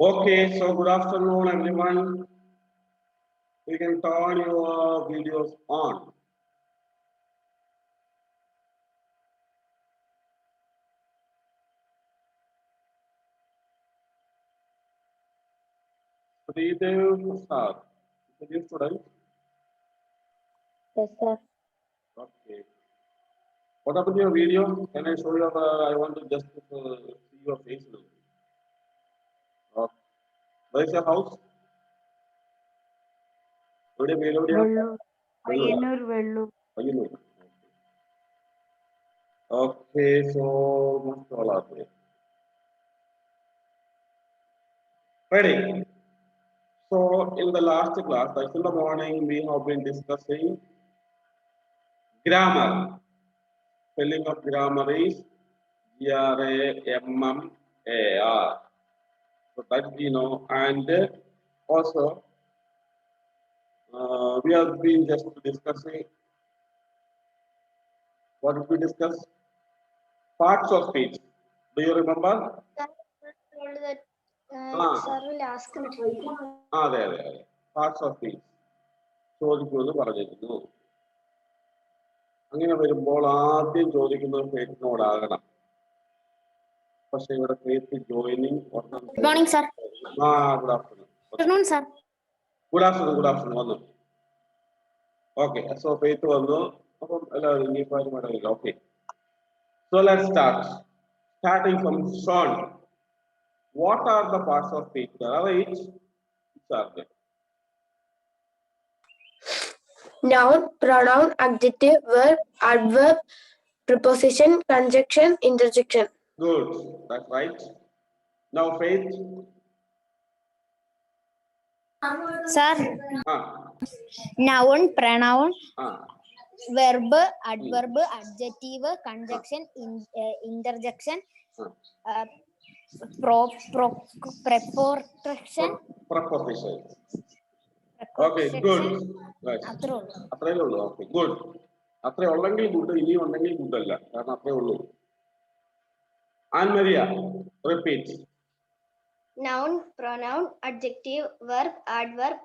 Okay, so good afternoon, everyone. You can turn your videos on. Sridev Prasad, is it student? Yes, sir. Okay. What happened to your video? Can I show you? I want to just see your face. Where is your house? Where do you Vellur. Payyanur Vellur. Payyanur. Okay, so must all are there. Ready? So in the last class, like in the morning, we have been discussing grammar. Spelling of grammar is Grammar. So that we know, and also we have been just discussing what did we discuss? Parts of speech. Do you remember? Sir will ask me. There. Parts of speech. ചോദിക്കുമെന്ന് പറഞ്ഞിരുന്നു. അങ്ങനെ വരുമ്പോൾ ആദ്യം ചോദിക്കുന്നത് ഫേറ്റിനോടാകണം. പക്ഷെ ഇവിടെ fate joining. Good morning, sir. Good afternoon. Good afternoon, sir. Good afternoon. വന്നു. Okay, so fate വന്നു. അപ്പം എല്ലാവരും ഇനിയിപ്പോൾ ആരും ഇടയില്ല. Okay. So let's start. Starting from Sean. What are the parts of speech? There are eight. Which are they? Noun, pronoun, adjective, verb, adverb, preposition, conjunction, interjection. Good. That's right. Now Faith. Sir, noun, pronoun, verb, adverb, adjective, conjunction, interjection, preposition. Okay, good. Right. അത്രേ ഉള്ളൂ. Okay, good. അത്രേ ഉള്ളെങ്കിൽ good, ഇനി ഉണ്ടെങ്കിൽ good അല്ല. കാരണം അത്രേ ഉള്ളൂ. Anne-Maria, repeat. Noun, pronoun, adjective, verb, adverb,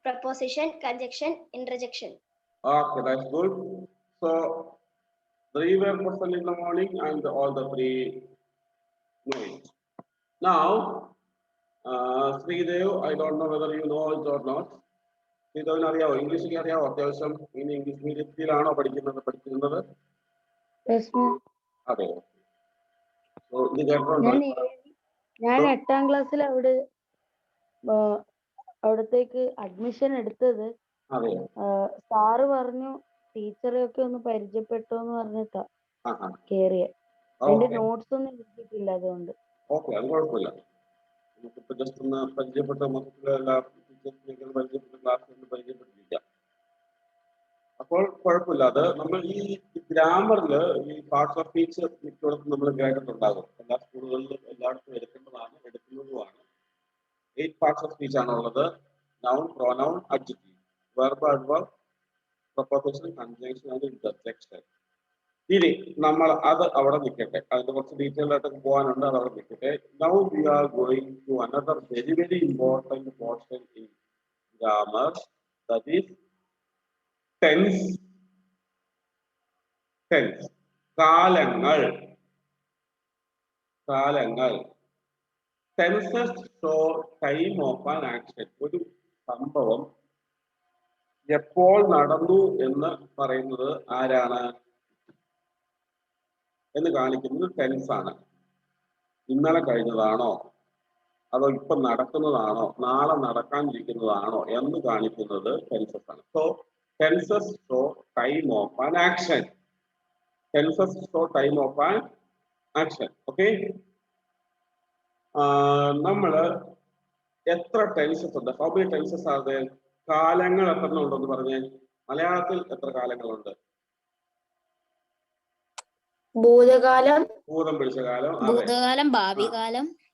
preposition, conjunction, interjection. Okay, that's good. So, three were present in the morning and all the three know it. Now, Sridev, I don't know whether you know it or not. Sridev, അറിയാവോ? English അറിയാവോ? അത്യാവശ്യം English മീഡിയത്തിലാണോ പഠിക്കുന്നത്? Yes, ma'am. അതെ. So, ഇത് കേട്ടിട്ടുണ്ടോ? ഞാൻ 8ാം ക്ലാസ്സിൽ അവിടത്തേക്ക് അഡ്മിഷൻ എടുത്തത്. സാറ് പറഞ്ഞു ടീച്ചറെ ഒക്കെ ഒന്ന് പരിചയപ്പെട്ടോ എന്ന് പറഞ്ഞിട്ടാ കേറിയ. അതിന്റെ നോട്ട്സ് ഒന്നും എഴുതിയിട്ടില്ല അതുകൊണ്ട്. ഓക്കെ, അത് കുഴപ്പമില്ല. നമുക്കിപ്പോ ജസ്റ്റ് ഒന്ന് പരിചയപ്പെട്ട മൊത്തത്തിലുള്ള പരിചയപ്പെട്ട ക്ലാസ് പരിചയപ്പെട്ടിരിക്കാം. അപ്പോൾ കുഴപ്പമില്ല. അത് നമ്മൾ ഈ ഗ്രാമറിൽ ഈ പാർട്സ് ഓഫ് സ്പീച്ച് മിക്കയിടത്തും നമ്മൾ കേട്ടിട്ടുണ്ടാകും. എല്ലാ സ്കൂളുകളിലും എല്ലായിടത്തും എടുക്കുന്നതുമാണ്. 8 പാർട്സ് ഓഫ് സ്പീച്ച് ആണുള്ളത്. Noun, pronoun, adjective, verb, adverb, proposition, conjunction and interjection. ഇനി നമ്മൾ അത് അവിടെ നിൽക്കട്ടെ. അതിന്റെ കുറച്ച് ഡീറ്റെയിൽ ആയിട്ട് പോകാനുണ്ട്. അത് അവിടെ നിൽക്കട്ടെ. Now we are going to another very important portion in grammar, that is tense. കാലങ്ങൾ. Tenses show time of an action. ഒരു സംഭവം എപ്പോൾ നടന്നു എന്ന് പറയുന്നത് ആരാണ് എന്ന് കാണിക്കുന്നത് ടെൻസ് ആണ്. ഇന്നലെ കഴിഞ്ഞതാണോ, അതോ ഇപ്പൊ നടക്കുന്നതാണോ, നാളെ നടക്കാനിരിക്കുന്നതാണോ എന്ന് കാണിക്കുന്നത് ടെൻസസ് ആണ്. So tenses show time of an action. Okay. നമ്മള് എത്ര ടെൻസസ് ഉണ്ട്? How many tenses are there? കാലങ്ങൾ എത്ര ഉണ്ടെന്ന് പറഞ്ഞേ. മലയാളത്തിൽ എത്ര കാലങ്ങളുണ്ട്? ഭൂതകാലം, ഭൂതം പിടിച്ച കാലം, ഭൂതകാലം,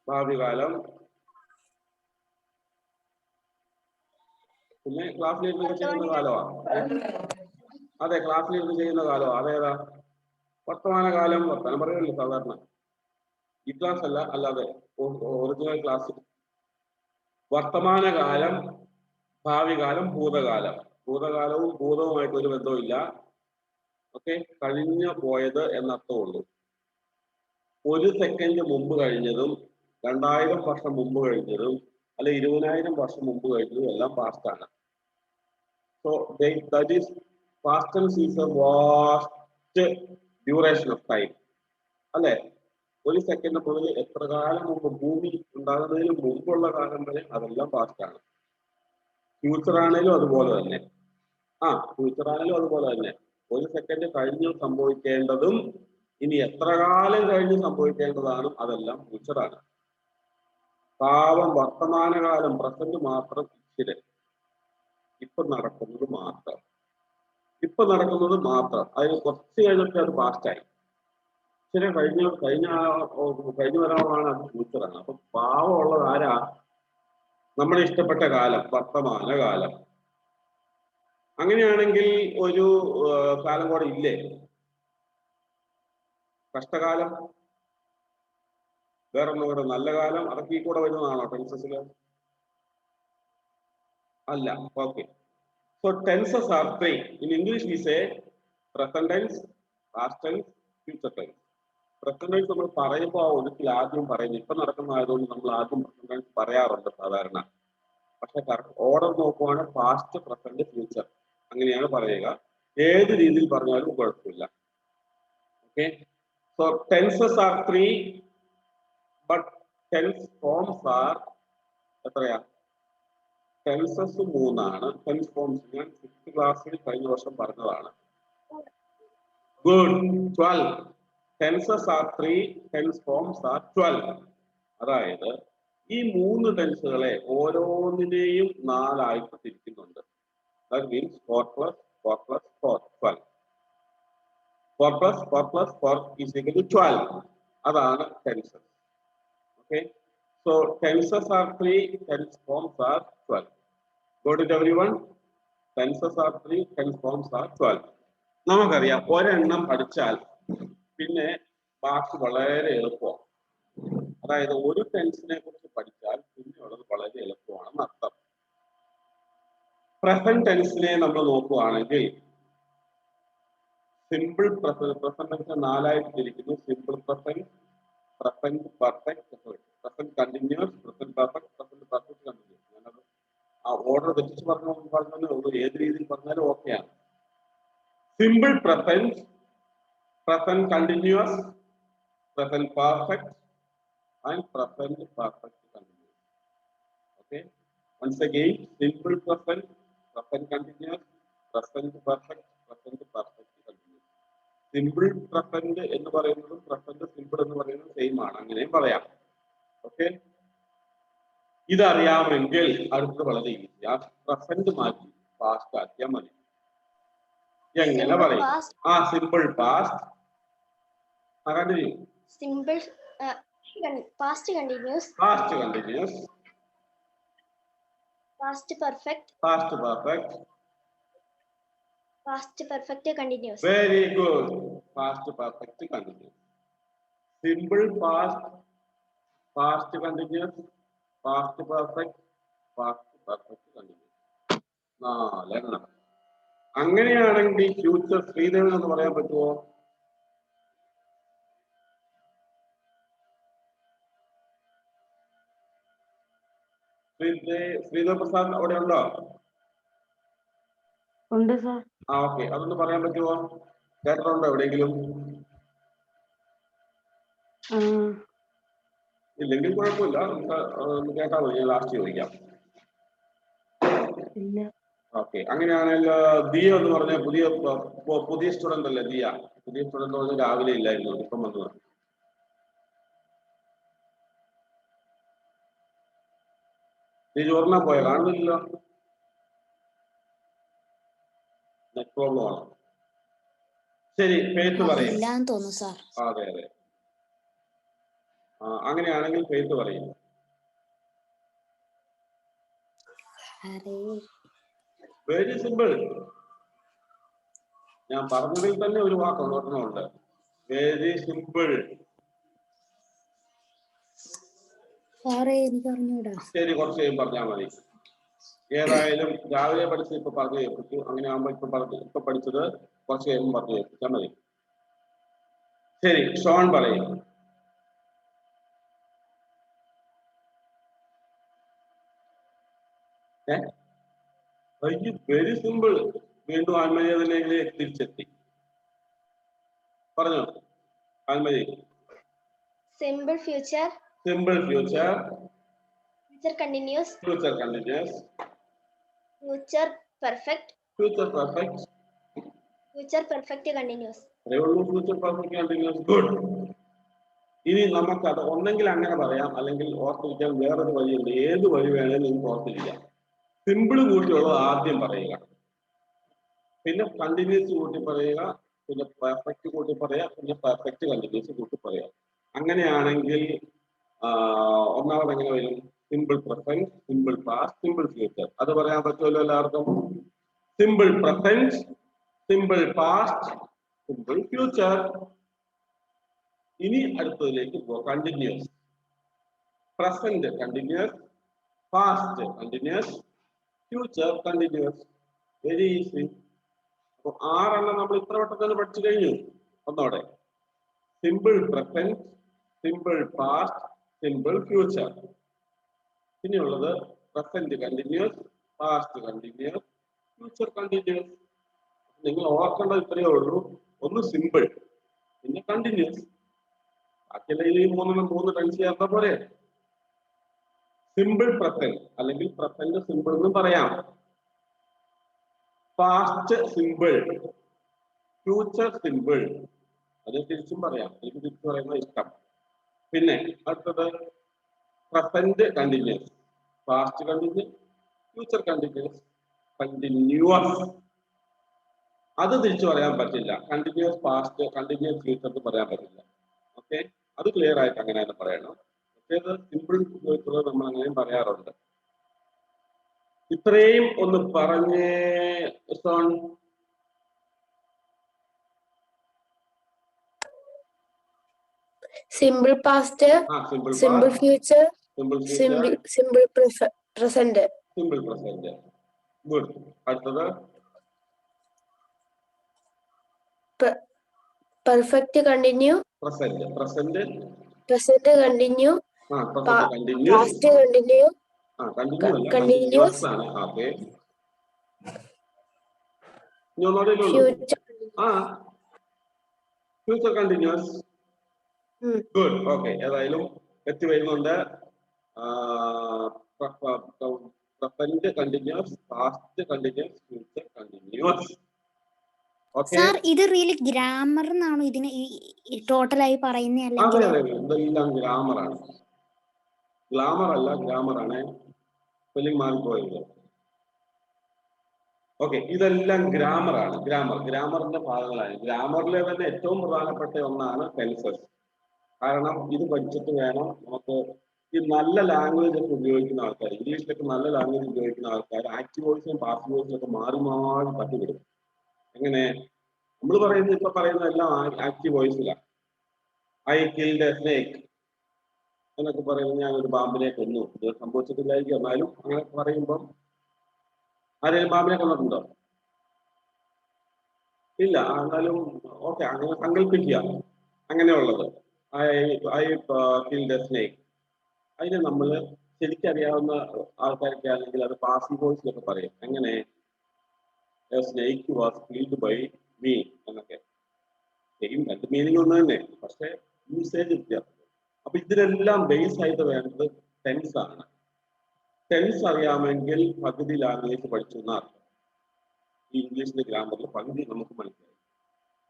ഭാവികാലം, പിന്നെ ക്ലാസ്സിലിരുന്ന് ചെയ്യുന്ന കാലമാണ്. അതെ, ക്ലാസ്സിലിരുന്ന് ചെയ്യുന്ന കാലം അതേതാ? വർത്തമാനകാലം. വർത്തമാനം പറയുമല്ലോ സാധാരണ. ഈ ക്ലാസ് അല്ല, അല്ലാതെ ഒറിജിനൽ ക്ലാസ് വർത്തമാനകാലം, ഭാവി കാലം, ഭൂതകാലം. ഭൂതകാലവും ഭൂതവുമായിട്ട് ഒരു ബന്ധവുമില്ല. ഓക്കെ, കഴിഞ്ഞു പോയത് എന്നർത്ഥമുള്ളൂ. 1 സെക്കൻഡ് മുമ്പ് കഴിഞ്ഞതും 2000 വർഷം മുമ്പ് കഴിഞ്ഞതും അല്ലെ 20,000 വർഷം മുമ്പ് കഴിഞ്ഞതും എല്ലാം പാസ്റ്റ് ആണ്. So that is past tense is a vast duration of time അല്ലെ. 1 സെക്കൻഡ് മുതൽ എത്ര കാലം മുമ്പ്, ഭൂമി ഉണ്ടാകുന്നതിന് മുമ്പുള്ള കാലം വരെ അതെല്ലാം പാസ്റ്റ് ആണ്. ഫ്യൂച്ചർ ആണേലും അതുപോലെ തന്നെ. ഫ്യൂച്ചർ ആണേലും അതുപോലെ തന്നെ. 1 സെക്കൻഡ് കഴിഞ്ഞു സംഭവിക്കേണ്ടതും ഇനി എത്ര കാലം കഴിഞ്ഞ് സംഭവിക്കേണ്ടതാണ് അതെല്ലാം ഫ്യൂച്ചർ ആണ്. പാവം വർത്തമാനകാലം, പ്രസന്റ് മാത്രം ഇച്ചിരി, ഇപ്പൊ നടക്കുന്നത് മാത്രം. അതിന് കുറച്ച് കഴിഞ്ഞിട്ട് അത് പാസ്റ്റായി. ഇച്ചിരി കഴിഞ്ഞു വരാനുള്ളതാണ്, അത് ഫ്യൂച്ചറാണ്. അപ്പൊ പാവമുള്ളത് ആരാ? നമ്മുടെ ഇഷ്ടപ്പെട്ട കാലം, വർത്തമാനകാലം. അങ്ങനെയാണെങ്കിൽ ഒരു കാലം കൂടെ ഇല്ലേ? കഷ്ടകാലം, വേറൊന്നും കൂടെ നല്ല കാലം, അതൊക്കെ ഈ കൂടെ വരുന്നതാണോ ടെൻസസിൽ? അല്ല. Okay, so tenses are 3. In English we say present tense, past tense, future tense. Present tense നമ്മൾ പറയുമ്പോൾ ഒരിക്കൽ ആദ്യം പറയുന്നു. ഇപ്പൊ നടക്കുന്നതായതുകൊണ്ട് നമ്മൾ ആദ്യം പ്രസന്റ് ടെൻസ് പറയാറുണ്ട് സാധാരണ. പക്ഷെ ഓർഡർ നോക്കുവാണെങ്കിൽ പാസ്റ്റ്, പ്രസന്റ്, ഫ്യൂച്ചർ അങ്ങനെയാണ് പറയുക. ഏത് രീതിയിൽ പറഞ്ഞാലും കുഴപ്പമില്ല. Okay, so tenses are 3, but tense forms are എത്രയാ? ടെൻസസ് 3 ആണ്. ടെൻസ് ഫോംസ് ഞാൻ 6th ക്ലാസ്സിൽ കഴിഞ്ഞ വർഷം പറഞ്ഞതാണ്. Good. 12. Tenses are 3, tense forms are 12. അതായത് ഈ 3 ടെൻസുകളെ ഓരോന്നിനെയും 4 ആയിട്ട് തിരിക്കുന്നുണ്ട്. That means 4 plus 4 plus 4, 12. 4 plus 4 plus 4 is equal to 12. അതാണ് tenses. Okay, so tenses are 3, tense forms are 12. Got it everyone? Tenses are 3, tense forms are 12. നമുക്കറിയാം ഒരെണ്ണം പഠിച്ചാൽ പിന്നെ ബാക്കി വളരെ എളുപ്പമാണ്. അതായത് ഒരു ടെൻസിനെ കുറിച്ച് പഠിച്ചാൽ പിന്നെയുള്ളത് വളരെ എളുപ്പമാണെന്ന് അർത്ഥം. പ്രസന്റ് ടെൻസിനെ നമ്മൾ നോക്കുകയാണെങ്കിൽ സിമ്പിൾ പ്രസന്റ് ടെൻസ് 4 ആയിട്ട് തിരിക്കുന്നു. Simple present, present perfect, present continuous, present perfect, present perfect continuous. ഞാനത് ആ ഓർഡർ വെച്ചിട്ട് പറഞ്ഞാൽ ഏത് രീതിയിൽ പറഞ്ഞാലും ഓക്കെയാണ്. Simple present, present continuous, present perfect and present perfect continuous. Okay, once again, simple present, present continuous, present perfect, present perfect continuous. Simple present എന്ന് പറയുന്നതും പ്രസന്റ് സിമ്പിൾ എന്ന് പറയുന്നതും സെയിം ആണ്, അങ്ങനെയും പറയാം. ഓക്കെ, ഇതറിയാമെങ്കിൽ അടുത്ത് വളരെ ഈസി. ആ പ്രസന്റ് മാറ്റി പാസ്റ്റ് ആക്കിയാൽ മതി. എങ്ങനെ പറയും? Simple past. Continue. Simple past continuous, past continuous, past perfect, past perfect, past perfect continuous. Very good. Past perfect continuous, simple past, past continuous, past perfect, past perfect continuous. 4 എണ്ണം. അങ്ങനെയാണെങ്കിൽ future Sreedevan എന്ന് പറയാൻ പറ്റുമോ? ശ്രീദേവ് പ്രസാദ് അവിടെ ഉണ്ടോ? ഉണ്ട് സാർ. ഓക്കെ, അതൊന്ന് പറയാൻ പറ്റുമോ? കേട്ടിട്ടുണ്ടോ എവിടെയെങ്കിലും? ഇല്ലെങ്കിൽ കുഴപ്പമില്ല, നമുക്ക് കേട്ടാൽ മതി. ഞാൻ ലാസ്റ്റ് ചോദിക്കാം. ഓക്കെ, അങ്ങനെയാണെങ്കിൽ ദിയ എന്ന് പറഞ്ഞ പുതിയ സ്റ്റുഡന്റ് അല്ലേ ദിയ? പുതിയ സ്റ്റുഡന്റ് പറഞ്ഞ രാവിലെ ഇല്ലായിരുന്നു, ഇപ്പം വന്നതാണ്. നീ ചോറിനാ പോയ? കാണുന്നില്ലല്ലോ. നെറ്റ് പ്രോബ്ലം ആണോ? ശരി, ഫെയ്ത്ത് പറയും. അതെ അതെ, അങ്ങനെയാണെങ്കിൽ ഫെയ്ത്ത് പറയും. Very simple. ഞാൻ പറഞ്ഞതിൽ തന്നെ ഒരു വാക്ക് ഓർമ്മയുണ്ട്. Very simple. ശരി, കുറച്ച് കഴിയുമ്പോൾ പറഞ്ഞാൽ മതി. ഏതായാലും രാവിലെ പഠിച്ചത് ഇപ്പൊ പറഞ്ഞു കേൾപ്പിച്ചു. അങ്ങനെ ആകുമ്പോൾ ഇപ്പൊ പഠിച്ചത് കുറച്ച് കഴിയുമ്പോൾ പറഞ്ഞു കേൾപ്പിച്ചാൽ മതി. ശരി, ഷോൺ പറയും. Very simple. വീണ്ടും ആത്മനിയതയിലേക്ക് തിരിച്ചെത്തി. പറഞ്ഞോ ആത്മജി. Simple future. Simple future. Future continuous. Future continuous. Future perfect. Future perfect. Future perfect continuous. Future perfect continuous. Good. ഇനി നമുക്കത് ഒന്നെങ്കിൽ അങ്ങനെ പറയാം, അല്ലെങ്കിൽ ഓർത്തിരിക്കാൻ വേറൊരു വഴിയുണ്ട്. ഏത് വഴി വേണേലും നിങ്ങൾക്ക് ഓർത്തിരിക്കാം. സിമ്പിൾ കൂട്ടിയുള്ളത് ആദ്യം പറയുക, പിന്നെ കണ്ടിന്യൂസ് കൂട്ടി പറയുക, പിന്നെ പെർഫെക്റ്റ് കൂട്ടി പറയുക, പിന്നെ പെർഫെക്റ്റ് കണ്ടിന്യൂസ് കൂട്ടി പറയുക. അങ്ങനെയാണെങ്കിൽ ഒന്നാമത് എങ്ങനെ വരും? Simple present, simple past, simple future. അത് പറയാൻ പറ്റുമല്ലോ എല്ലാവർക്കും? Simple present, simple past, simple future. ഇനി അടുത്തതിലേക്ക് പോകാം. Continuous. Present continuous, past continuous, future continuous. Very easy. അപ്പൊ 6 നമ്മൾ ഇത്ര വട്ടത്തിൽ പഠിച്ചു കഴിഞ്ഞു. ഒന്നോടെ simple present, simple past, simple future. പിന്നെയുള്ളത് present continuous, past continuous, future continuous. നിങ്ങൾ ഓർക്കേണ്ടത് ഇത്രയേ ഉള്ളൂ. ഒന്ന് സിമ്പിൾ, പിന്നെ കണ്ടിന്യൂസ്. ബാക്കിയുള്ള ഈ മൂന്ന് ടെൻസ് ചേർത്ത പോലെ. സിമ്പിൾ പ്രസന്റ് അല്ലെങ്കിൽ പ്രസന്റ് സിമ്പിൾ എന്നും പറയാം. Past simple, future simple. അത് തിരിച്ചും പറയാം. എനിക്ക് തിരിച്ചു പറയുന്നത് ഇഷ്ടം. പിന്നെ അടുത്തത് present continuous, past continuous, future continuous, continuous. അത് തിരിച്ചു പറയാൻ പറ്റില്ല. കണ്ടിന്യൂസ് പാസ്റ്റ്, കണ്ടിന്യൂസ് ഫ്യൂച്ചർ എന്ന് പറയാൻ പറ്റില്ല. ഓക്കെ, അത് ക്ലിയർ ആയിട്ട് അങ്ങനെ തന്നെ പറയണം. മറ്റേത് സിമ്പിൾ ഉപയോഗിച്ചുള്ളത് നമ്മൾ അങ്ങനെയും പറയാറുണ്ട്. ഇത്രയും ഒന്ന് പറഞ്ഞേ Shone. Simple past, simple future, simple present. Simple present. Good. അടുത്തത് perfect continue, present. Present continue, past continue, continuous, future continuous. Good. Okay, ഏതായാലും എത്തി വരുന്നുണ്ട്. Present continuous, past continuous, future continuous. Sir, ഇത് റിയലി ഗ്രാമർ എന്നാണോ ഇതിന് ടോട്ടലായി പറയുന്നത്? അതെ, ഇതെല്ലാം ഗ്രാമറാണ്. ഗ്ലാമർ അല്ല, ഗ്രാമറാണ്. സ്പെല്ലിംഗ് മാറിപ്പോയത്. ഓക്കെ, ഇതെല്ലാം ഗ്രാമറാണ്. ഗ്രാമറിന്റെ ഭാഗങ്ങളാണ്. ഗ്രാമറിലെ തന്നെ ഏറ്റവും പ്രധാനപ്പെട്ട ഒന്നാണ് ടെൻസസ്. കാരണം ഇത് പഠിച്ചിട്ട് വേണം നമുക്ക് ഈ നല്ല ലാംഗ്വേജ് ഒക്കെ ഉപയോഗിക്കുന്ന ആൾക്കാർ, ഇംഗ്ലീഷിലൊക്കെ നല്ല ലാംഗ്വേജ് ഉപയോഗിക്കുന്ന ആൾക്കാർ ആക്റ്റീവ് വോയിസും പാസീവ് വോയിസും ഒക്കെ മാറി തട്ടിവിടും. എങ്ങനെ? നമ്മൾ പറയുന്നത് ഇപ്പൊ പറയുന്നതെല്ലാം ആക്റ്റീവ് വോയിസിലാണ്. ഐ കിൽഡ് എ സ്നേക്ക് എന്നൊക്കെ പറയുന്നത് ഞാൻ ഒരു പാമ്പിനെ കൊന്നു. ഇത് സംഭവിച്ചിട്ടില്ലായിരിക്കും, എന്നാലും അങ്ങനെ പറയുമ്പം ആരെങ്കിലും പാമ്പിനെ കൊന്നിട്ടുണ്ടോ? ഇല്ല. എന്നാലും ഓക്കെ, അങ്ങനെ സങ്കല്പിക്കുക. അങ്ങനെയുള്ളത് ഐ കിൽഡ് എ സ്നേക്ക്. അതിന് നമ്മൾ ശരിക്കറിയാവുന്ന ആൾക്കാരൊക്കെ ആണെങ്കിൽ അത് പാസീവ് വോയിസിലൊക്കെ പറയും. എങ്ങനെ? Snake was killed by me എന്നൊക്കെ. സെയിം രണ്ട് മീനിങ് ഒന്ന് തന്നെ, പക്ഷെ യൂസേജ് വ്യത്യാസം. അപ്പൊ ഇതിനെല്ലാം ബേസ് ആയിട്ട് വേണ്ടത് ടെൻസ് ആണ്. ടെൻസ് അറിയാമെങ്കിൽ പകുതി ലാംഗ്വേജ് പഠിച്ചു എന്നർത്ഥം. ഈ ഇംഗ്ലീഷിന്റെ ഗ്രാമറിൽ പകുതി നമുക്ക് മനസ്സിലായി.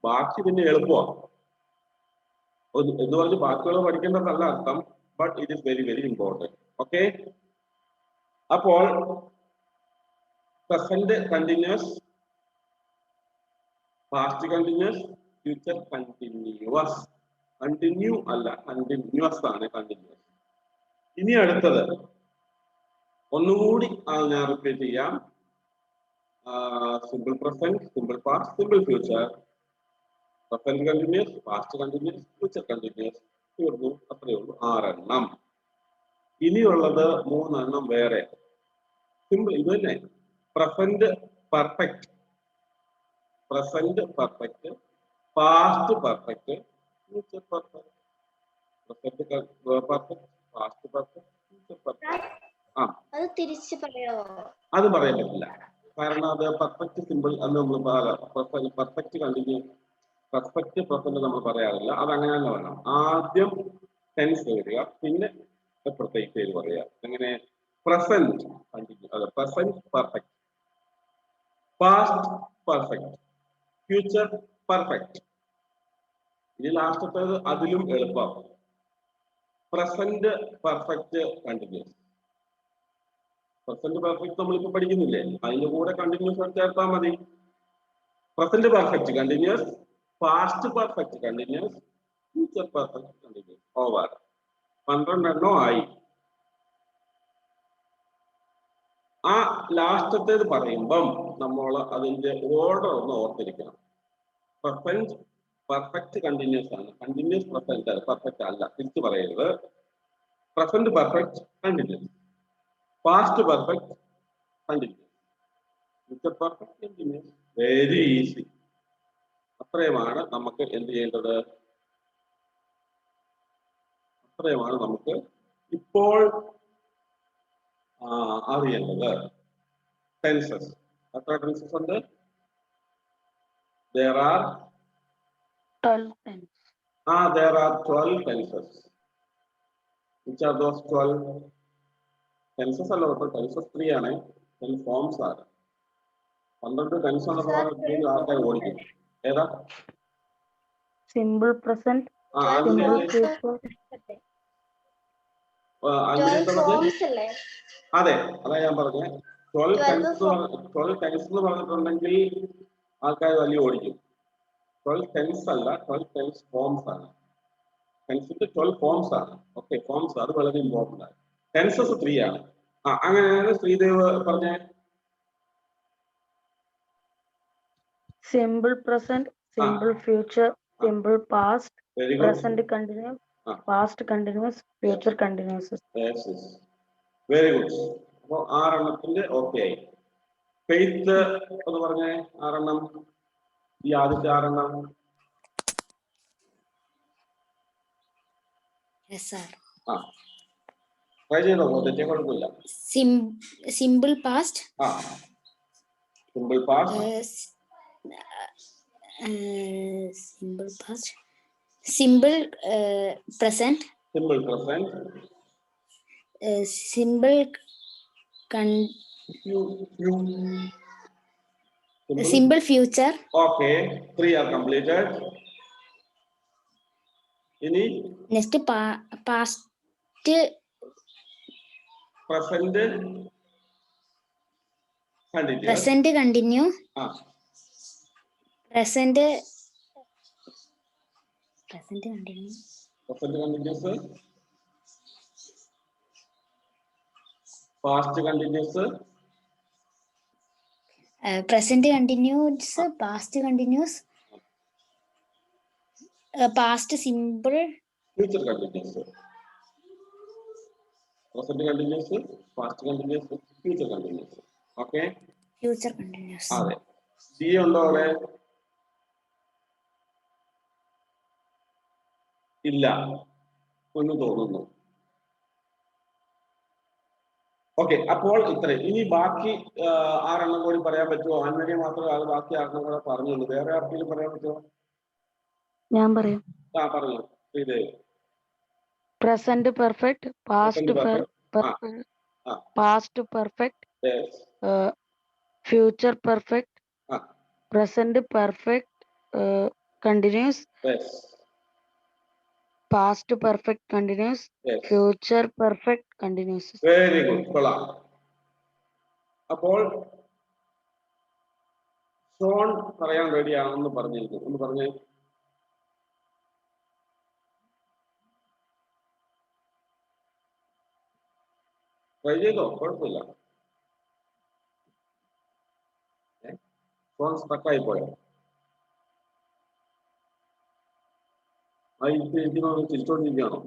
ബാക്കി പിന്നെ എളുപ്പമാണ് എന്ന് പറഞ്ഞ് ബാക്കിയുള്ളത് പഠിക്കേണ്ടതല്ല അർത്ഥം. But it is very very important. Okay, അപ്പോൾ present continuous, past continuous, future continuous. Continue അല്ല, കണ്ടിന്യൂസ് ആണ് കണ്ടിന്യൂസ്. ഇനി അടുത്തത് ഒന്നുകൂടി ഞാൻ റിപ്പീറ്റ് ചെയ്യാം. Simple present, simple past, simple future, present continuous, past continuous, future continuous. തീർന്നു. അത്രയേ ഉള്ളൂ, 6 എണ്ണം. ഇനിയുള്ളത് 3 എണ്ണം വേറെ. സിമ്പിൾ ഇത് തന്നെ. Present perfect, present perfect, past perfect, future perfect. Present perfect, past perfect, future perfect. അത് തിരിച്ചു പറയാമോ? അത് പറയാൻ പറ്റില്ല. കാരണം അത് പെർഫെക്റ്റ് സിമ്പിൾ എന്ന് നമ്മൾ പെർഫെക്റ്റ് കണ്ടിന്യൂ, പെർഫെക്റ്റ് പ്രസന്റ് നമ്മൾ പറയാറില്ല. അത് അങ്ങനെ തന്നെ വേണം. ആദ്യം ടെൻസ് വരിക, പിന്നെ പ്രത്യേകിച്ച് പേര് പറയുക. അങ്ങനെ പ്രസന്റ് കണ്ടിന്യൂ, അതെ present perfect, past perfect, future perfect. ഇനി ലാസ്റ്റത്തേത് അതിലും എളുപ്പം. Present perfect continuous. Present perfect നമ്മളിപ്പോ പഠിക്കുന്നില്ലേ, അതിന്റെ കൂടെ കണ്ടിന്യൂസ് ചേർത്താൽ മതി. Present perfect continuous, past perfect continuous, future perfect continuous. Over 12 എണ്ണം ആയി. ആ ലാസ്റ്റത്തേത് പറയുമ്പം നമ്മൾ അതിന്റെ ഓർഡർ ഒന്ന് ഓർത്തിരിക്കണം. പ്രസന്റ് പെർഫെക്റ്റ് കണ്ടിന്യൂസ് ആണ്, കണ്ടിന്യൂസ് പ്രസന്റ് പെർഫെക്റ്റ് അല്ല, തിരിച്ചു പറയരുത്. Present perfect continuous, past perfect continuous, future perfect continuous. Very easy. അത്രയുമാണ് നമുക്ക് എന്ത് ചെയ്യേണ്ടത്, അത്രയുമാണ് നമുക്ക് ഇപ്പോൾ അറിയേണ്ടത്. ടെൻസസ്. എത്ര ടെൻസസ് ഉണ്ട്? There are 12 tenses. There are 12 tenses. Which are those 12 tenses? അല്ല, tenses 3 ആണ്. 10 forms ആണ്. 12 tenses ആണ് പറഞ്ഞാൽ ആൾക്കാർ ഓടിക്കും. ഏതാ? Simple present, simple future. അതെ, അതാ ഞാൻ പറഞ്ഞത്. 12 tenses എന്ന് പറഞ്ഞിട്ടുണ്ടെങ്കിൽ ആൾക്കാർ വലിയ ഓടിക്കും. 12 tenses അല്ല, 12 tense forms ആണ്. ടെൻസിന്റെ 12 ഫോംസ് ആണ്. ഓക്കെ, ഫോംസ് അത് വളരെ ഇമ്പോർട്ടന്റ് ആണ്. ടെൻസസ് 3 ആണ്. അങ്ങനെയാണ് ശ്രീദേവ് പറഞ്ഞ. Simple present, simple future, simple past, present continuous, past continuous, future continuous. Very good. അപ്പൊ 6 എണ്ണത്തിന്റെ ഓക്കെ ആയി. ഫെയ്ത്ത് എന്ന് പറഞ്ഞേ 6 എണ്ണം. ഈ ആദ്യത്തെ 6 എണ്ണം. ട്രൈ ചെയ്തോ, തെറ്റിയ കുഴപ്പമില്ല. Simple past, simple past, simple past, simple present, simple present, simple simple future. Okay, 3 are completed. ഇനി next past, present continue, present continue, present continue, present continuous, past continuous, present continuous, past continuous, past simple, future continuous. Present continuous, past continuous, future continuous. Okay, future continuous. അതെ. C ഉണ്ടോ അവിടെ? ഇല്ല എന്ന് തോന്നുന്നു. Okay, അപ്പോൾ ഇത്രയും. ഇനി ബാക്കി 6 എണ്ണം കൂടി പറയാൻ പറ്റുമോ? ആൻമരിയെ മാത്രമേ അത് ബാക്കി 6 എണ്ണം കൂടെ പറഞ്ഞുള്ളൂ. വേറെ ആർക്കെങ്കിലും പറയാൻ പറ്റുമോ? ഞാൻ പറയാം. പറഞ്ഞു Sreedev. Present perfect, past perfect, past perfect, future perfect, present perfect continuous, past perfect continuous, future perfect continuous. Very good, കൊള്ളാം. അപ്പോൾ ഷോൺ പറയാൻ റെഡിയാണെന്ന് പറഞ്ഞിരിക്കുന്നു. ഒന്ന് പറഞ്ഞേ. ട്രൈ ചെയ്തോ, കുഴപ്പമില്ല. ഫോൺ സ്ട്രക്കായി പോയോ? തിരിച്ചോണ്ടിരിക്കുകയാണോ?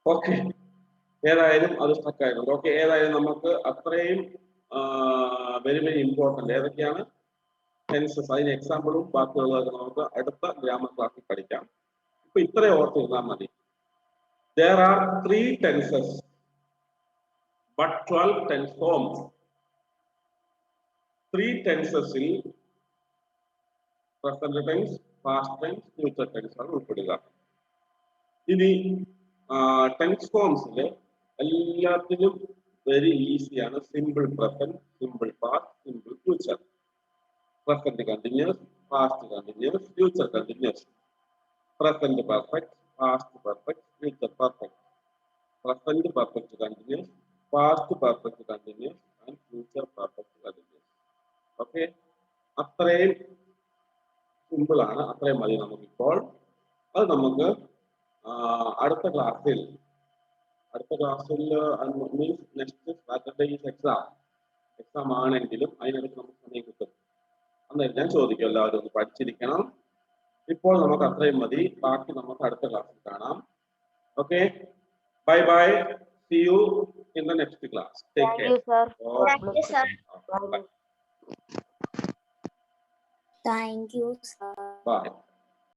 ഓക്കെ, ഏതായാലും അത് സ്റ്റക്ക് ആയിട്ടുണ്ട്. ഓക്കെ, ഏതായാലും നമുക്ക് അത്രയും വെരി വെരി ഇമ്പോർട്ടന്റ് ഏതൊക്കെയാണ് ടെൻസസ്, അതിന് എക്സാമ്പിളും ബാക്കിയുള്ളതൊക്കെ നമുക്ക് അടുത്ത ഗ്രാമർ ക്ലാസ്സിൽ പഠിക്കാം. ഇപ്പൊ ഇത്രയും ഓർത്തിരുന്നാൽ മതി. There are 3 tenses but 12 tense forms. 3 tenses in present tense, past tense, future tense ആണ് ഉൾപ്പെടുക. ഇനി ടെൻസ് ഫോംസിൽ എല്ലാത്തിനും വെരി ഈസിയാണ്. Simple present, simple past, simple future. Present continuous, past continuous, future continuous. Present perfect, past perfect, future perfect. Present perfect continuous, past perfect continuous, and future perfect continuous. Okay, അത്രയും simple ആണ്. അത്രയും മതി നമുക്കിപ്പോൾ. അത് നമുക്ക് അടുത്ത ക്ലാസ്സിൽ മീൻസ് നെക്സ്റ്റ് സാറ്റർഡേ എക്സാം ആണെങ്കിലും അതിനിടയ്ക്ക് നമുക്ക് സമയം കിട്ടും. അന്നേരം ഞാൻ ചോദിക്കും എല്ലാവരും ഒന്ന് പഠിച്ചിരിക്കണം. ഇപ്പോൾ നമുക്ക് അത്രയും മതി. ബാക്കി നമുക്ക് അടുത്ത ക്ലാസ്സിൽ കാണാം. Okay, bye bye, see you in the next class. Take care. Thank you, sir. Bye. Thank you, sir. Bye.